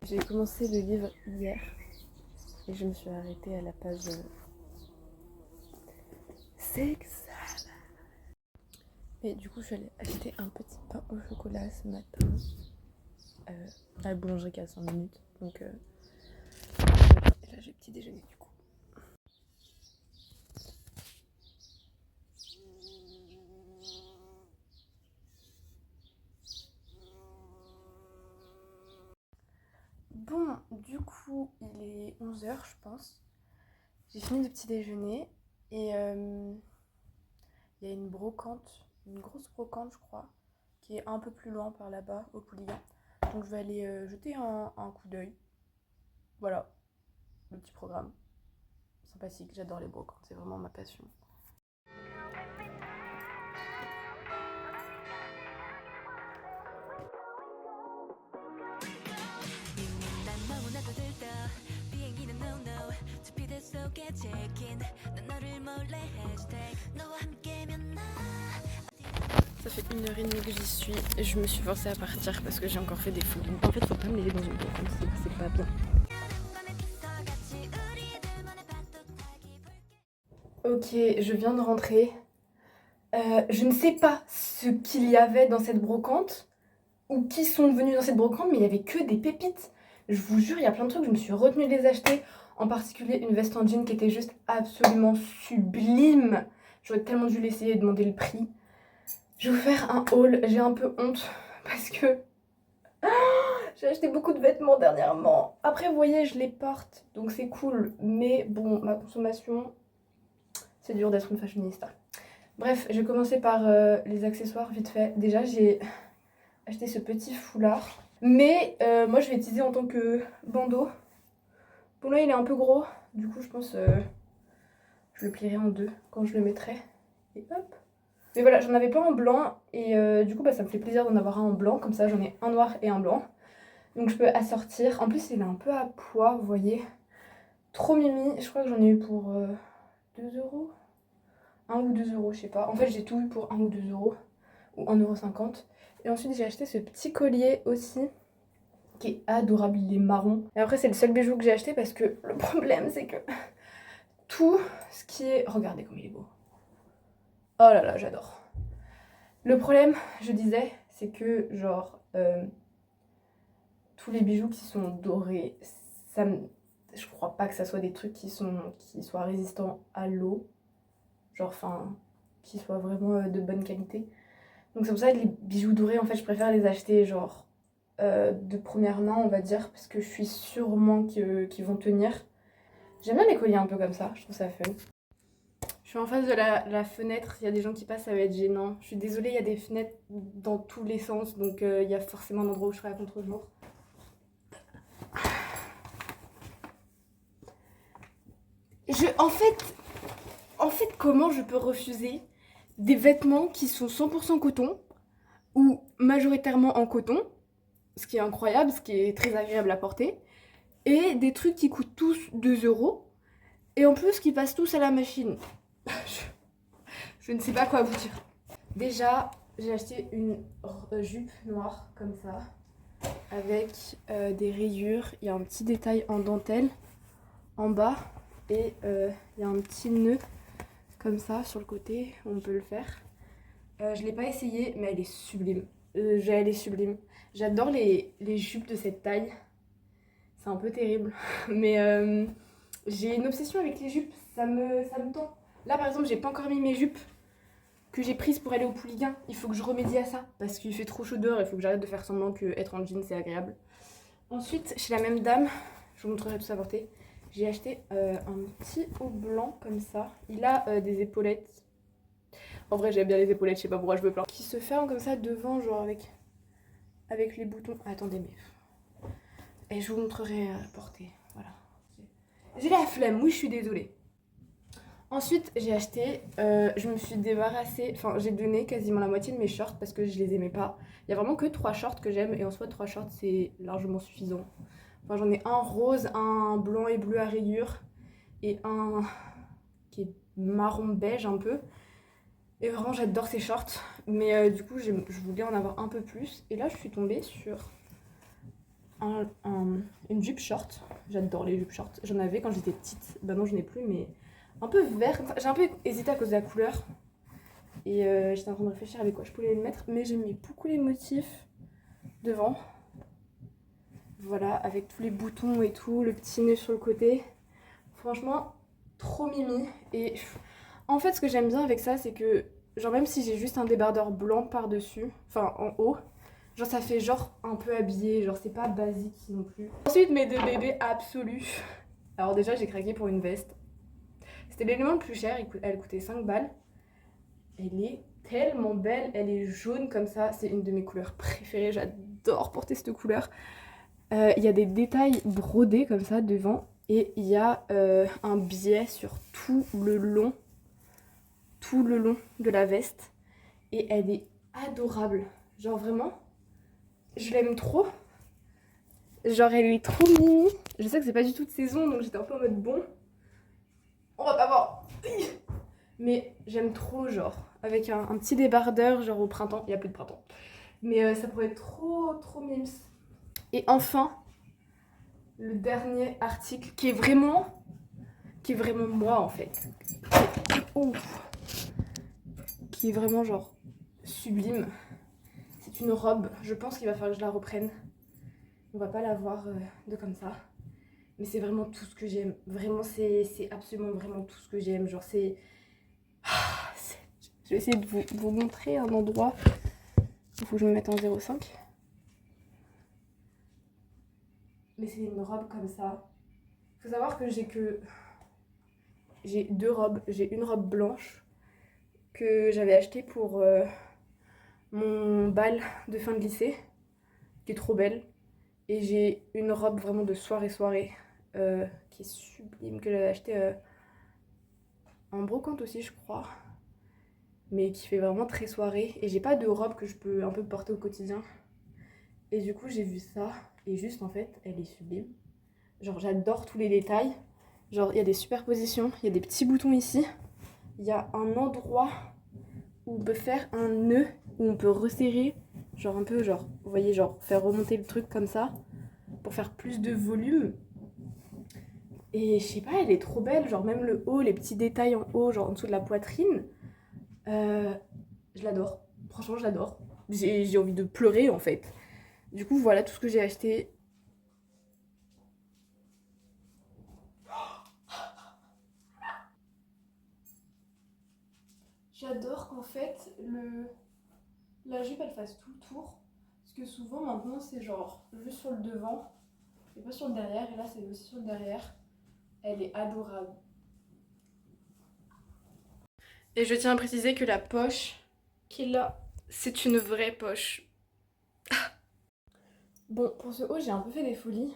J'ai commencé le livre hier et je me suis arrêtée à la page 6. Et du coup, je suis allée acheter un petit pain au chocolat ce matin à la boulangerie qui a 5 minutes. Donc, et là, j'ai petit déjeuner du coup. Bon, du coup, il est 11 h, je pense. J'ai fini le petit déjeuner et il y a une brocante, une grosse brocante, je crois, qui est un peu plus loin par là-bas, au Pouligan. Donc, je vais aller jeter un coup d'œil. Voilà, le petit programme. Sympathique, j'adore les brocantes, c'est vraiment ma passion. Ça fait 1 h 30 que j'y suis et je me suis forcée à partir parce que j'ai encore fait des fouilles. En fait, faut pas me laisser dans une brocante, c'est pas bien. Ok, je viens de rentrer. Je ne sais pas ce qu'il y avait dans cette brocante ou qui sont venus dans cette brocante, mais il y avait que des pépites. Je vous jure, il y a plein de trucs, je me suis retenue de les acheter. En particulier une veste en jean qui était juste absolument sublime. J'aurais tellement dû l'essayer et demander le prix. Je vais vous faire un haul, j'ai un peu honte parce que j'ai acheté beaucoup de vêtements dernièrement. Après, vous voyez, je les porte, donc c'est cool. Mais bon, ma consommation, c'est dur d'être une fashionista. Bref, je vais commencer par les accessoires vite fait. Déjà, j'ai acheté ce petit foulard. Mais moi, je vais l'utiliser en tant que bandeau. Bon, là, il est un peu gros. Du coup, je pense je le plierai en deux quand je le mettrai. Et hop. Mais voilà, j'en avais pas en blanc. Et du coup, bah, ça me fait plaisir d'en avoir un en blanc. Comme ça, j'en ai un noir et un blanc. Donc, je peux assortir. En plus, il est un peu à poids, vous voyez. Trop mimi. Je crois que j'en ai eu pour 2 €. 1 ou 2 €, je sais pas. En fait, j'ai tout eu pour 1 ou 2 € ou 1,50 €. Et ensuite, j'ai acheté ce petit collier aussi, qui est adorable, il est marron. Et après, c'est le seul bijou que j'ai acheté parce que le problème, c'est que tout ce qui est... Regardez comme il est beau. Oh là là, j'adore. Le problème, je disais, c'est que genre, tous les bijoux qui sont dorés, ça me... je crois pas que ça soit des trucs qui soient résistants à l'eau. Genre, enfin, qui soient vraiment de bonne qualité. Donc c'est pour ça que les bijoux dorés, en fait, je préfère les acheter genre de première main, on va dire, parce que je suis sûrement qu'ils vont tenir. J'aime bien les colliers un peu comme ça, je trouve ça fun. Je suis en face de la fenêtre, il y a des gens qui passent, ça va être gênant. Je suis désolée, il y a des fenêtres dans tous les sens, donc il y a forcément un endroit où je serai à contre-jour. En fait, comment je peux refuser des vêtements qui sont 100% coton ou majoritairement en coton, ce qui est incroyable, ce qui est très agréable à porter, et des trucs qui coûtent tous 2 €, et en plus qui passent tous à la machine. Je ne sais pas quoi vous dire. Déjà, j'ai acheté une jupe noire comme ça, avec des rayures. Il y a un petit détail en dentelle en bas, et il y a un petit nœud comme ça sur le côté, on peut le faire. Je l'ai pas essayé, mais elle est sublime. Elle est sublime. J'adore les jupes de cette taille. C'est un peu terrible, mais j'ai une obsession avec les jupes, ça me tend. Là par exemple, j'ai pas encore mis mes jupes que j'ai prises pour aller au Pouligan. Il faut que je remédie à ça parce qu'il fait trop chaud dehors, il faut que j'arrête de faire semblant que être en jean c'est agréable. Ensuite, chez la même dame, je vous montrerai tout ça à porter, j'ai acheté un petit haut blanc comme ça. Il a des épaulettes. En vrai, j'aime bien les épaulettes, je sais pas pourquoi je me plains. Qui se ferme comme ça devant, genre avec les boutons. Attendez, mais. Et je vous montrerai à porter. Voilà. J'ai la flemme, oui, je suis désolée. Ensuite, j'ai acheté, je me suis débarrassée, enfin, j'ai donné quasiment la moitié de mes shorts parce que je les aimais pas. Il y a vraiment que 3 shorts que j'aime et en soi, 3 shorts c'est largement suffisant. Enfin, j'en ai un rose, un blanc et bleu à rayures et un qui est marron beige un peu. Et vraiment, j'adore ces shorts, mais du coup, je voulais en avoir un peu plus. Et là, je suis tombée sur une jupe short. J'adore les jupes short. J'en avais quand j'étais petite. Bah non, je n'ai plus, mais un peu vert. Enfin, j'ai un peu hésité à cause de la couleur. Et j'étais en train de réfléchir avec quoi je pouvais les mettre. Mais j'aimais beaucoup les motifs devant. Voilà, avec tous les boutons et tout, le petit nœud sur le côté. Franchement, trop mimi. Et en fait, ce que j'aime bien avec ça, c'est que, genre, même si j'ai juste un débardeur blanc par-dessus, enfin en haut, genre, ça fait genre un peu habillé, genre, c'est pas basique non plus. Ensuite, mes deux bébés absolus. Alors, déjà, j'ai craqué pour une veste. C'était l'élément le plus cher, elle coûtait 5 balles. Elle est tellement belle, elle est jaune comme ça, c'est une de mes couleurs préférées, j'adore porter cette couleur. Il y a des détails brodés comme ça devant et il y a un biais sur tout le long de la veste et elle est adorable. Genre vraiment, je l'aime trop. Genre elle est trop mimi. Je sais que c'est pas du tout de saison donc j'étais un peu en mode bon, on va pas voir. Mais j'aime trop genre, avec un petit débardeur genre au printemps, il y a plus de printemps. Mais ça pourrait être trop mimes. Et enfin, le dernier article qui est vraiment moi en fait. Ouf. Qui est vraiment genre sublime. C'est une robe, je pense qu'il va falloir que je la reprenne. On va pas la voir de comme ça. Mais c'est vraiment tout ce que j'aime. Vraiment, c'est absolument vraiment tout ce que j'aime. Genre c'est... Je vais essayer de vous montrer un endroit. Il faut que je me mette en 0,5. Mais c'est une robe comme ça. Faut savoir que j'ai deux robes. J'ai une robe blanche que j'avais achetée pour mon bal de fin de lycée, qui est trop belle. Et j'ai une robe vraiment de soirée qui est sublime, que j'avais achetée en brocante aussi, je crois. Mais qui fait vraiment très soirée. Et j'ai pas de robe que je peux un peu porter au quotidien. Et du coup, j'ai vu ça. Et juste, en fait, elle est sublime. Genre, j'adore tous les détails. Genre, il y a des superpositions, il y a des petits boutons ici. Il y a un endroit où on peut faire un nœud, où on peut resserrer. Genre, un peu, genre, vous voyez, genre, faire remonter le truc comme ça. Pour faire plus de volume. Et je sais pas, elle est trop belle. Genre, même le haut, les petits détails en haut, genre en dessous de la poitrine. Je l'adore. Franchement, je l'adore. J'ai envie de pleurer en fait. Du coup, voilà tout ce que j'ai acheté. J'adore qu'en fait, la jupe elle fasse tout le tour. Parce que souvent maintenant, c'est genre juste sur le devant et pas sur le derrière. Et là, c'est aussi sur le derrière. Elle est adorable. Et je tiens à préciser que la poche qui est là, c'est une vraie poche. Bon, pour ce haut, j'ai un peu fait des folies.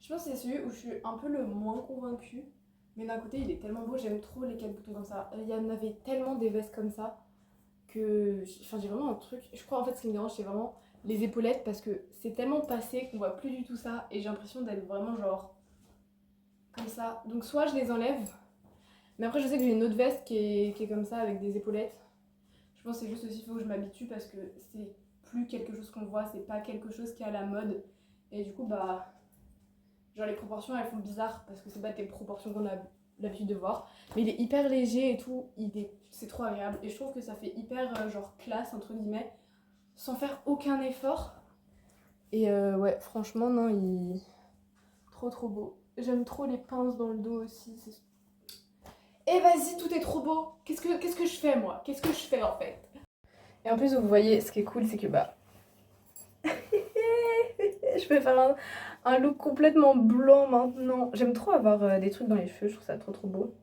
Je pense que c'est celui où je suis un peu le moins convaincue. Mais d'un côté, il est tellement beau, j'aime trop les 4 boutons comme ça. Il y en avait tellement des vestes comme ça que... Enfin, j'ai vraiment un truc... Je crois en fait ce qui me dérange, c'est vraiment les épaulettes parce que c'est tellement passé qu'on voit plus du tout ça. Et j'ai l'impression d'être vraiment genre... comme ça. Donc soit je les enlève. Mais après, je sais que j'ai une autre veste qui est comme ça avec des épaulettes. Je pense que c'est juste aussi il faut que je m'habitue parce que c'est plus quelque chose qu'on voit, c'est pas quelque chose qui est à la mode. Et du coup, bah... Genre les proportions elles font bizarre parce que c'est pas des proportions qu'on a l'habitude de voir. Mais il est hyper léger et tout, c'est trop agréable. Et je trouve que ça fait hyper genre classe entre guillemets, sans faire aucun effort. Et ouais, franchement, non, il... Trop beau. J'aime trop les pinces dans le dos aussi. Et vas-y, tout est trop beau. Qu'est-ce que je fais moi? Qu'est-ce que je fais en fait? Et en plus, vous voyez, ce qui est cool, c'est que bah... je peux faire un look complètement blanc maintenant. J'aime trop avoir des trucs dans les cheveux, je trouve ça trop beau.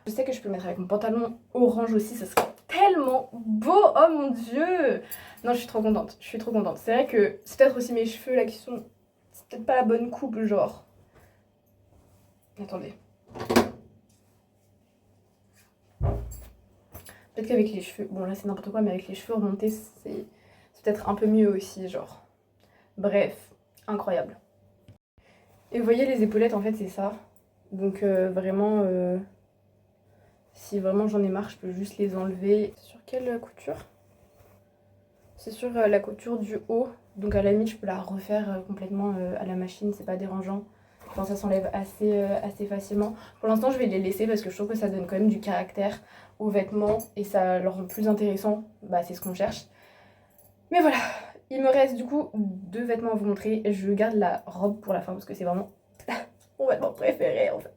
Je sais que je peux le mettre avec mon pantalon orange aussi, ça serait tellement beau, oh mon dieu. Non, je suis trop contente, je suis trop contente. C'est vrai que c'est peut-être aussi mes cheveux là qui sont... C'est peut-être pas la bonne coupe, genre. Attendez. Peut-être qu'avec les cheveux... Bon là c'est n'importe quoi, mais avec les cheveux remontés, c'est peut-être un peu mieux aussi, genre. Bref, incroyable. Et vous voyez les épaulettes, en fait, c'est ça. Donc vraiment, si vraiment j'en ai marre, je peux juste les enlever. Sur quelle couture? C'est sur la couture du haut, donc à la limite je peux la refaire complètement à la machine, c'est pas dérangeant. Enfin, ça s'enlève assez facilement. Pour l'instant je vais les laisser parce que je trouve que ça donne quand même du caractère aux vêtements et ça leur rend plus intéressant, bah c'est ce qu'on cherche. Mais voilà, il me reste du coup 2 vêtements à vous montrer. Je garde la robe pour la fin parce que c'est vraiment mon vêtement préféré en fait.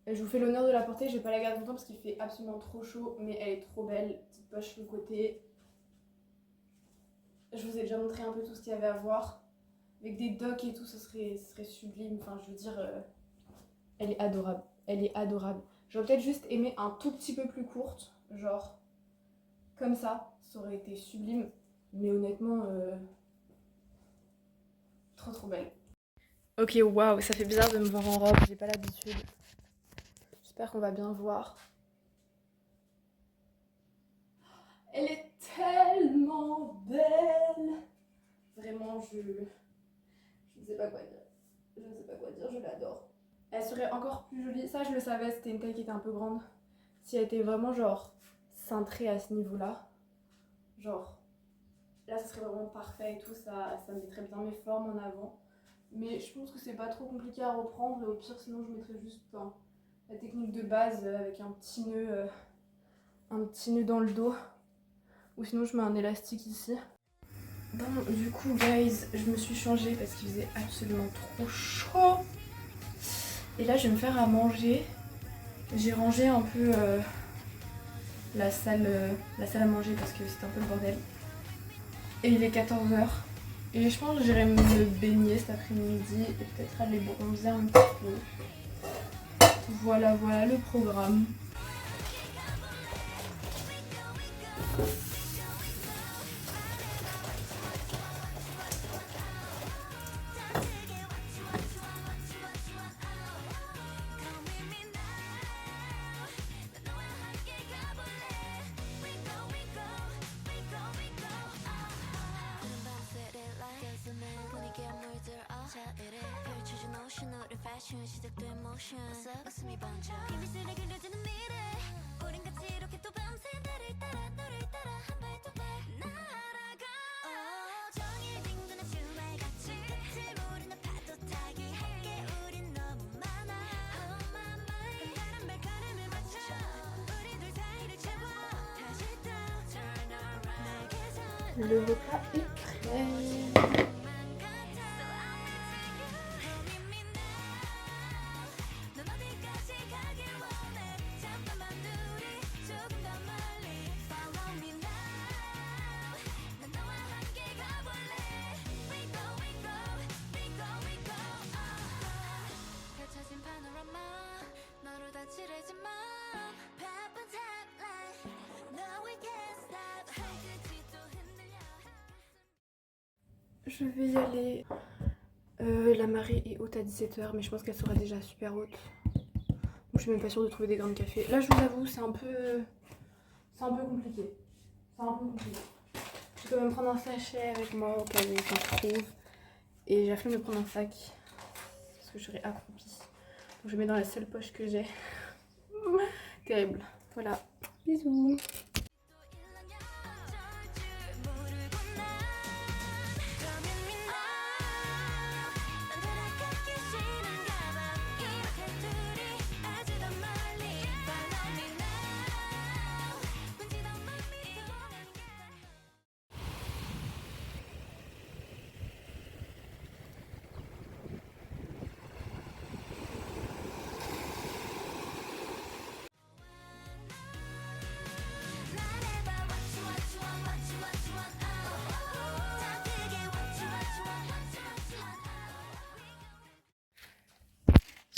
Je vous fais l'honneur de la porter, je vais pas la garder longtemps parce qu'il fait absolument trop chaud, mais elle est trop belle. Petite poche sur le côté. Je vous ai déjà montré un peu tout ce qu'il y avait à voir. Avec des docks et tout, ce serait sublime. Enfin, je veux dire, elle est adorable. Elle est adorable. J'aurais peut-être juste aimé un tout petit peu plus courte, genre comme ça aurait été sublime. Mais honnêtement, trop belle. Ok, waouh, ça fait bizarre de me voir en robe, j'ai pas l'habitude. J'espère qu'on va bien voir. Elle est tellement belle. Vraiment, je ne sais pas quoi dire. Je ne sais pas quoi dire, je l'adore. Elle serait encore plus jolie. Ça, je le savais, c'était une taille qui était un peu grande. Si elle était vraiment, genre, cintrée à ce niveau-là, genre, là, ça serait vraiment parfait et tout. Ça mettrait bien mes formes en avant. Mais je pense que c'est pas trop compliqué à reprendre. Et au pire, sinon, je mettrais juste la technique de base avec un petit nœud dans le dos. Ou sinon, je mets un élastique ici. Bon, du coup, guys, je me suis changée parce qu'il faisait absolument trop chaud. Et là, je vais me faire à manger. J'ai rangé un peu la salle à manger parce que c'était un peu le bordel. Et il est 14h. Et je pense que j'irai me baigner cet après-midi et peut-être aller bronzer un petit peu. Voilà le programme. Le repas est prêt. Je vais y aller. La marée est haute à 17h, mais je pense qu'elle sera déjà super haute. Donc je suis même pas sûre de trouver des grains de café. Là, je vous avoue, c'est un peu compliqué. Je vais quand même prendre un sachet avec moi au cas où j'en trouve. Et j'ai la flemme de prendre un sac parce que je serai accroupie. Donc je mets dans la seule poche que j'ai. Terrible. Voilà. Bisous.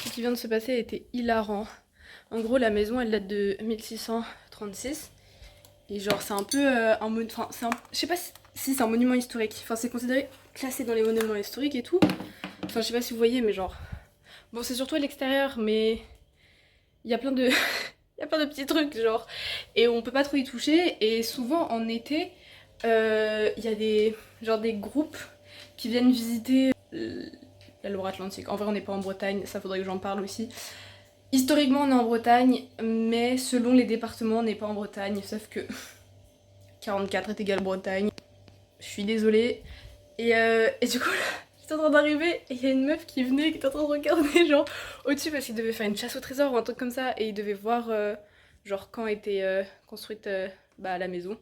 Ce qui vient de se passer était hilarant. En gros, la maison, elle date de 1636. Et genre, c'est un peu un monument... Enfin, je sais pas si c'est un monument historique. Enfin, c'est considéré classé dans les monuments historiques et tout. Enfin, je sais pas si vous voyez, mais genre... Bon, c'est surtout à l'extérieur, mais... Il y a plein de... Il y a plein de petits trucs, genre. Et on peut pas trop y toucher. Et souvent, en été, il y a des groupes qui viennent visiter la Loire-Atlantique. En vrai, on n'est pas en Bretagne, ça faudrait que j'en parle aussi. Historiquement, on est en Bretagne, mais selon les départements, on n'est pas en Bretagne. Sauf que 44 est égal Bretagne. Je suis désolée. Et du coup, là, j'étais en train d'arriver et il y a une meuf qui venait, qui était en train de regarder, genre, au-dessus parce qu'il devait faire une chasse au trésor ou un truc comme ça. Et il devait voir, genre, quand était construite bah, la maison.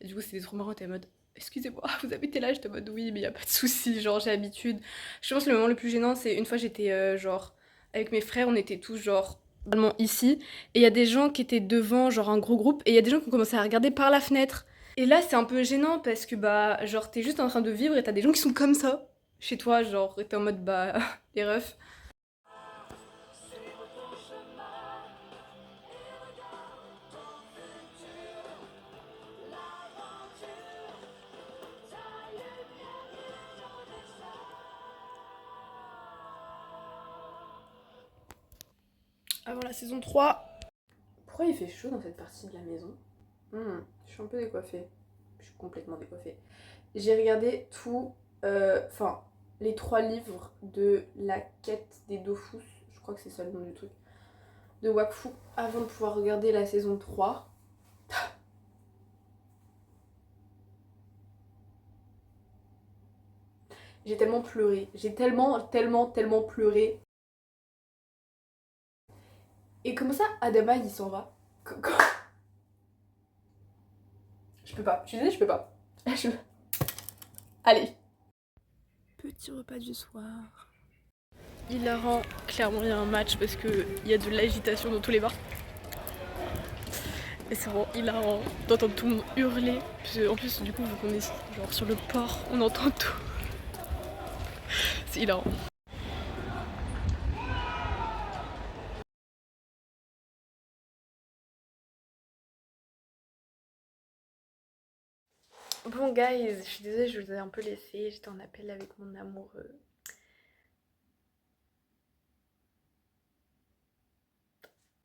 Et du coup, c'était trop marrant, t'es en mode, excusez-moi, vous habitez là? J'étais en mode, oui, mais y a pas de souci, genre, j'ai l'habitude. Je pense que le moment le plus gênant, c'est une fois, j'étais, genre, avec mes frères, on était tous, genre, vraiment ici. Et il y a des gens qui étaient devant, genre, un gros groupe. Et il y a des gens qui ont commencé à regarder par la fenêtre. Et là, c'est un peu gênant parce que bah, genre, t'es juste en train de vivre et t'as des gens qui sont comme ça chez toi, genre, et t'es en mode bah, les refs. Avant la saison 3. Pourquoi il fait chaud dans cette partie de la maison? Je suis un peu décoiffée. Je suis complètement décoiffée. J'ai regardé tout, enfin, les 3 livres de la quête des Dofus, je crois que c'est ça le nom du truc, de Wakfu, avant de pouvoir regarder la saison 3. J'ai tellement pleuré, j'ai tellement pleuré. Et comment ça, Adama il s'en va? Je peux pas, je suis désolée, je peux pas. Je... Allez. Petit repas du soir. Hilarant, clairement il y a un match parce qu'il y a de l'agitation dans tous les bars. Et c'est vraiment hilarant d'entendre tout le monde hurler. En plus, du coup, vu qu'on est genre sur le port, on entend tout. C'est hilarant. Bon guys, je suis désolée, je vous ai un peu laissé, j'étais en appel avec mon amoureux.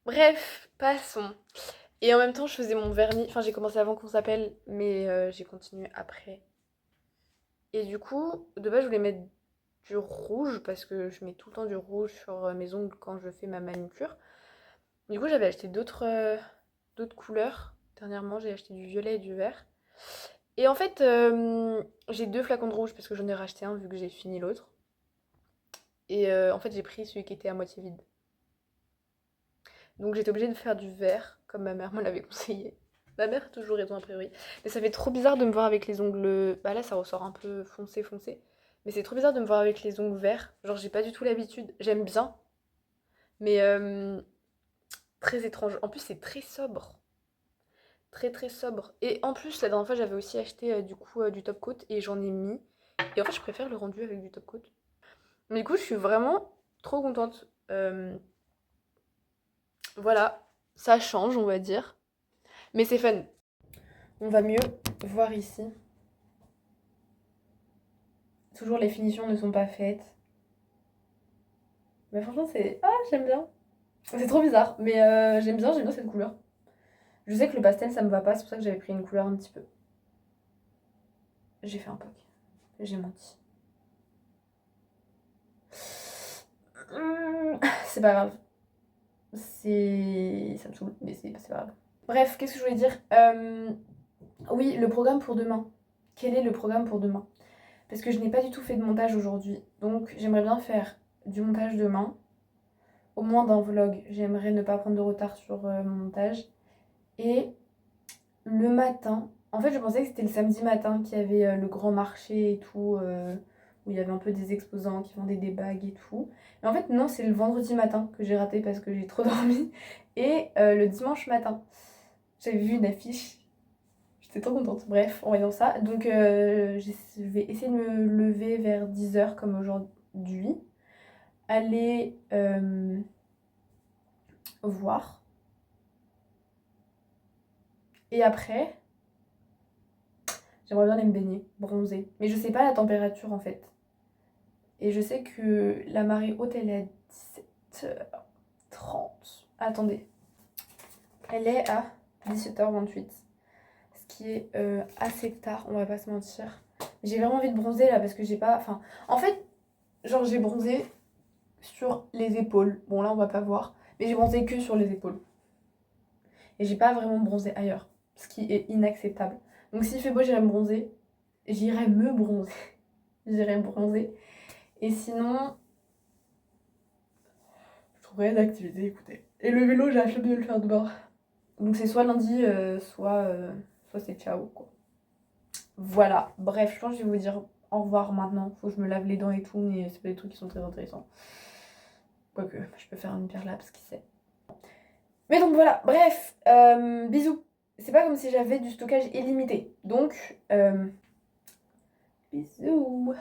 Bref, passons. Et en même temps, je faisais mon vernis, enfin j'ai commencé avant qu'on s'appelle, mais j'ai continué après. Et du coup, de base, je voulais mettre du rouge parce que je mets tout le temps du rouge sur mes ongles quand je fais ma manucure. Du coup, j'avais acheté d'autres couleurs. Dernièrement, j'ai acheté du violet et du vert. Et en fait, j'ai 2 flacons de rouge parce que j'en ai racheté un vu que j'ai fini l'autre. Et en fait, j'ai pris celui qui était à moitié vide. Donc j'étais obligée de faire du vert, comme ma mère me l'avait conseillé. Ma mère a toujours raison a priori. Mais ça fait trop bizarre de me voir avec les ongles... Bah là, ça ressort un peu foncé, foncé. Mais c'est trop bizarre de me voir avec les ongles verts. Genre, j'ai pas du tout l'habitude. J'aime bien. Mais très étrange. En plus, c'est très sobre. Très très sobre. Et en plus, la dernière fois, j'avais aussi acheté du coup du top coat et j'en ai mis. Et en fait, je préfère le rendu avec du top coat. Mais du coup, je suis vraiment trop contente. Voilà, ça change, on va dire. Mais c'est fun. On va mieux voir ici. Toujours les finitions ne sont pas faites. Mais franchement, c'est... Ah, j'aime bien. C'est trop bizarre, mais j'aime bien cette couleur. Je sais que le pastel, ça me va pas, c'est pour ça que j'avais pris une couleur un petit peu. J'ai fait un poc. J'ai menti. C'est pas grave. C'est... Ça me saoule, mais c'est pas grave. Bref, qu'est-ce que je voulais dire Oui, le programme pour demain. Quel est le programme pour demain? Parce que je n'ai pas du tout fait de montage aujourd'hui. Donc j'aimerais bien faire du montage demain. Au moins d'un vlog. J'aimerais ne pas prendre de retard sur mon montage. Et le matin, en fait je pensais que c'était le samedi matin qu'il y avait le grand marché et tout, où il y avait un peu des exposants qui vendaient des bagues et tout. Mais en fait non, c'est le vendredi matin que j'ai raté parce que j'ai trop dormi. Et le dimanche matin, j'avais vu une affiche. J'étais trop contente. Bref, en voyant ça. Donc je vais essayer de me lever vers 10h comme aujourd'hui. Aller voir. Et après, j'aimerais bien aller me baigner, bronzer. Mais je sais pas la température en fait. Et je sais que la marée haute, elle est à 17h30. Attendez. Elle est à 17h28. Ce qui est assez tard, on va pas se mentir. J'ai vraiment envie de bronzer là parce que j'ai pas... Enfin, en fait, genre j'ai bronzé sur les épaules. Bon là, on va pas voir. Mais j'ai bronzé que sur les épaules. Et j'ai pas vraiment bronzé ailleurs. Ce qui est inacceptable. Donc s'il fait beau, j'irai me bronzer. J'irai me bronzer. J'irai me bronzer. Et sinon, je trouverai d'activité, écoutez. Et le vélo, j'ai la flemme de le faire dehors. Donc c'est soit lundi, soit c'est ciao, quoi. Voilà, bref, je pense que je vais vous dire au revoir maintenant. Faut que je me lave les dents et tout, mais c'est pas des trucs qui sont très intéressants. Quoique, je peux faire une hyperlapse, qui sait. Mais donc voilà, bref, bisous. C'est pas comme si j'avais du stockage illimité. Donc, bisous.